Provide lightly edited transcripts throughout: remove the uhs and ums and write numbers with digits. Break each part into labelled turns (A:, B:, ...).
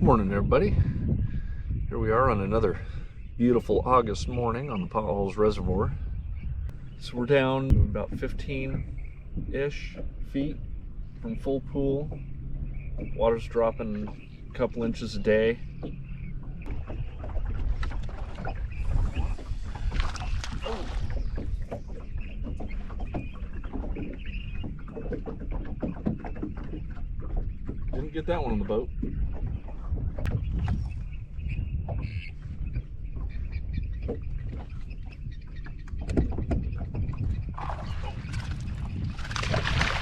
A: Morning, everybody. Here we are on another beautiful August morning on the Potholes Reservoir. So we're down about 15-ish feet from full pool. Water's dropping a couple inches a day. Didn't get that one on the boat.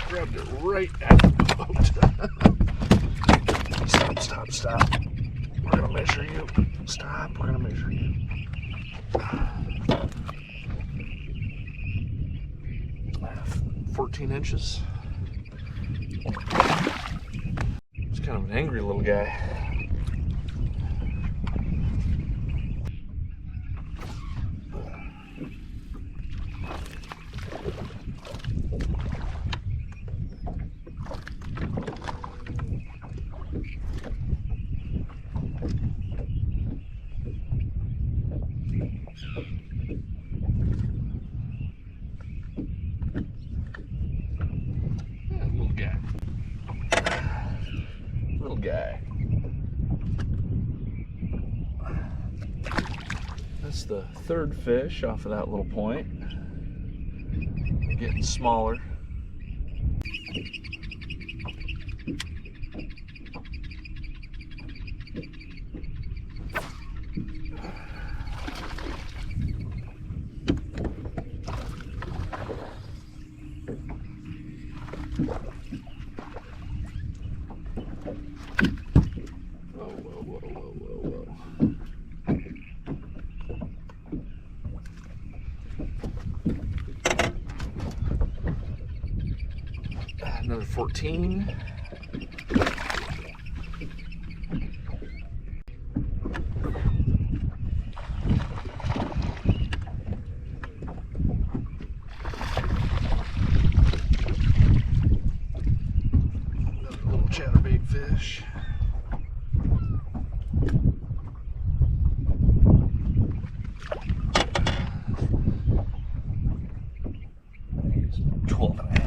A: Grabbed it right at the boat. Stop. We're gonna measure you. Stop, we're gonna measure you. 14 inches. He's kind of an angry little guy. Little guy. That's the third fish off of that little point. Getting smaller. Another 14. Another little chatterbait fish. He's 12 and a half.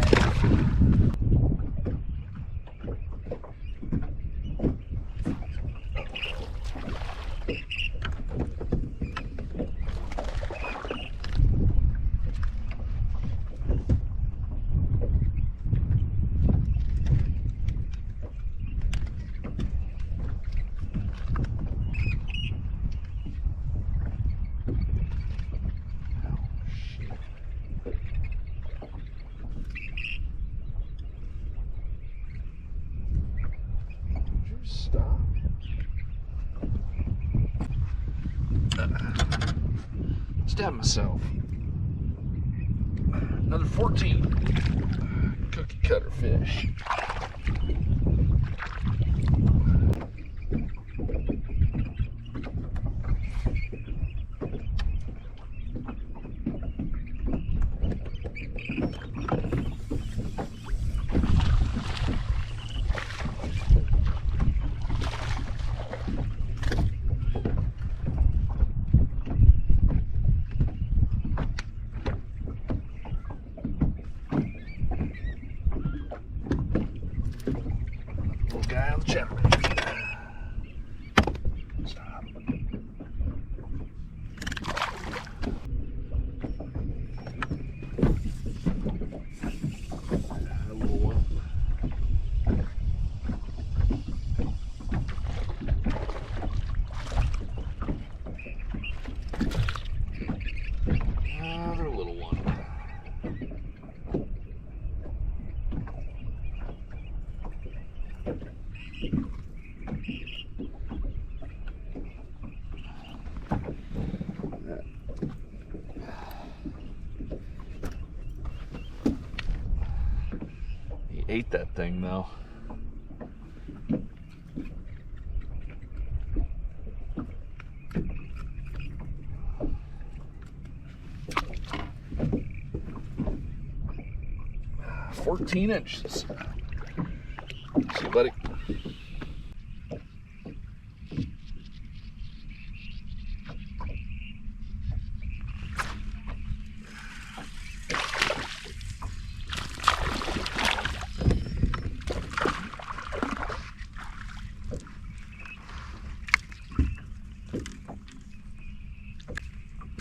A: Stop. Stab myself. Another 14. Cookie cutter fish. Guy on the chatterbait. Stop. A little one. Another little one. He ate that thing though. Ah, 14 inches. See you, buddy.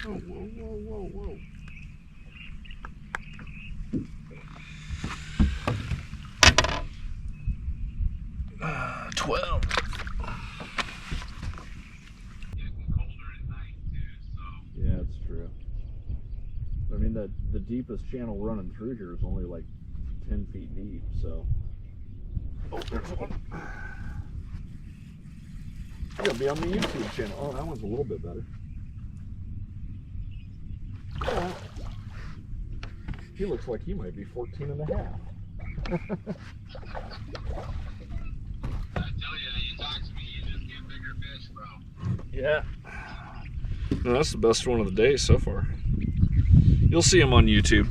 A: Oh, whoa, whoa, whoa, whoa. 12. Yeah, it's true. I mean, the deepest channel running through here is only like 10 feet deep, so. Oh, there's one. It's gonna be on the YouTube channel. Oh, that one's a little bit better. Oh, he looks like he might be 14 and a half.
B: I tell you, you talk to me, you just get bigger fish, bro.
A: Yeah. No, that's the best one of the day so far. You'll see him on YouTube.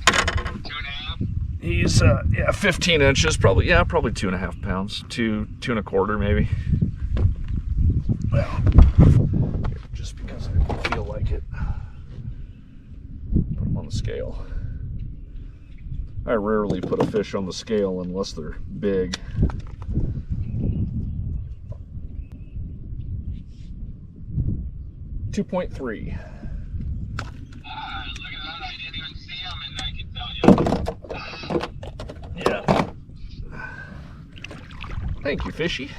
B: 2.5?
A: He's yeah, 15 inches, probably 2.5 pounds, 2.25 maybe. Well, just because I feel like it. Put him on the scale. I rarely put a fish on the scale unless they're big. $2.3.
B: Look at that, I didn't even see him, and I can tell you.
A: Yeah. Thank you, fishy.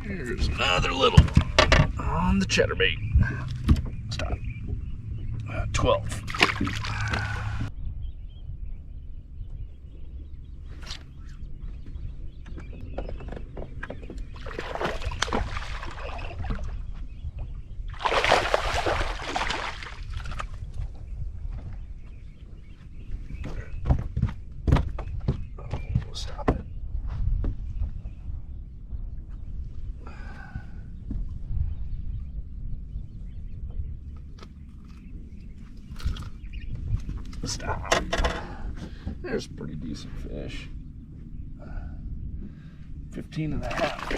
A: Here's another little one on the chatterbait. Stop. 12. Oh, stop it. Stop. There's a pretty decent fish. 15 and a half.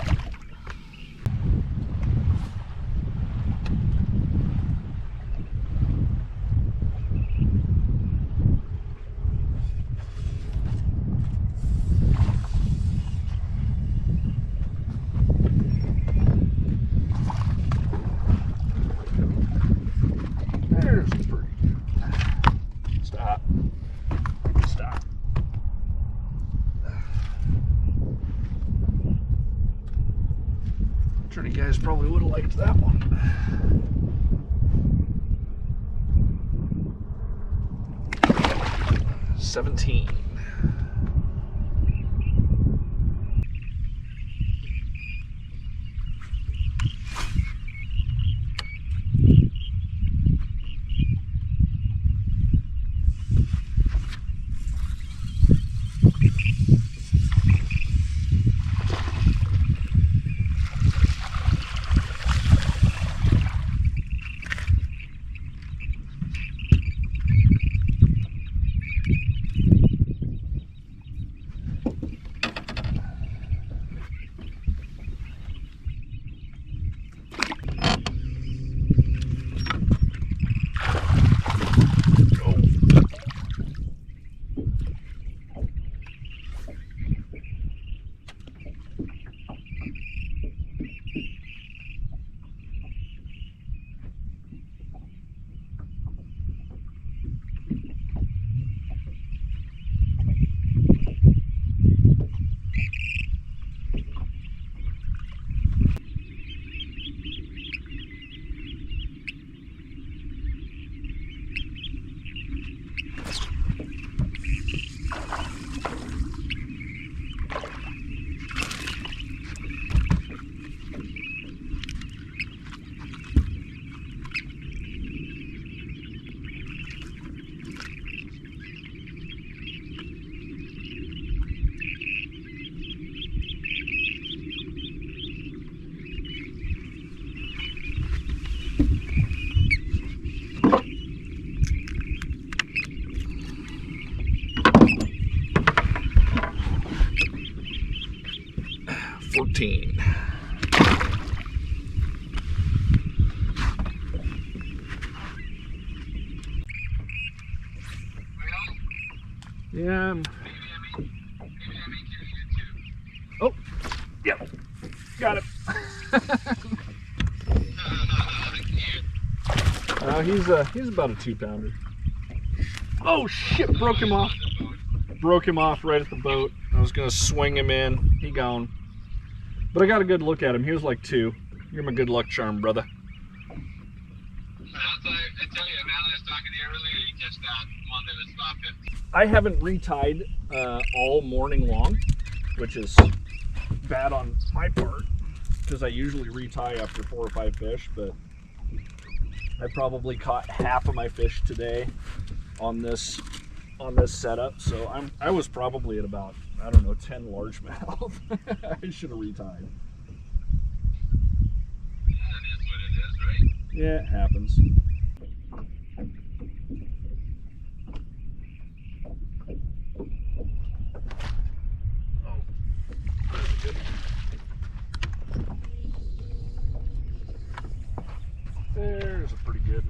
A: There's the pretty. Stop. Stop. I'm sure you guys probably would have liked that one. 17. Yeah. Oh, yep. Got it. He's about a 2-pounder. Oh shit! Broke him off. Broke him off right at the boat. I was gonna swing him in. He gone. But I got a good look at him. He was like 2. You're my good luck charm, brother.
B: I tell you, man, I was talking to you earlier, you catch that one that was about 50.
A: I haven't retied all morning long, which is bad on my part because I usually retie after 4 or 5 fish, but I probably caught half of my fish today on this setup, so I was probably at about, I don't know, 10 largemouth. I should have retied.
B: Yeah, that is what it is, right?
A: Yeah, it happens. There's a pretty good.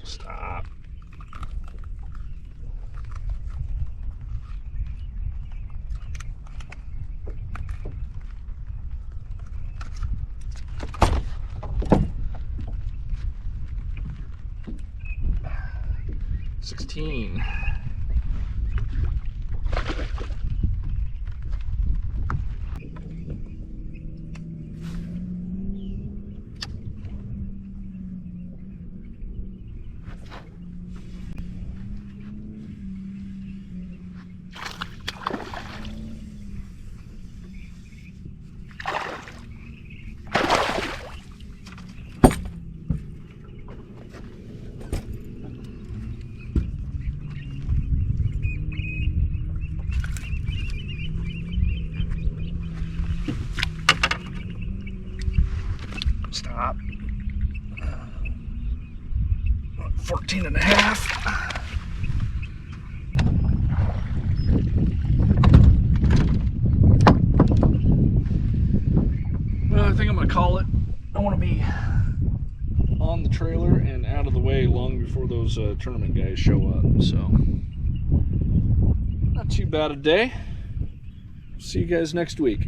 A: Stop. $16. Stop. 14 and a half. Well, I think I'm gonna call it. I want to be on the trailer and out of the way long before those tournament guys show up, so not too bad a day. See you guys next week.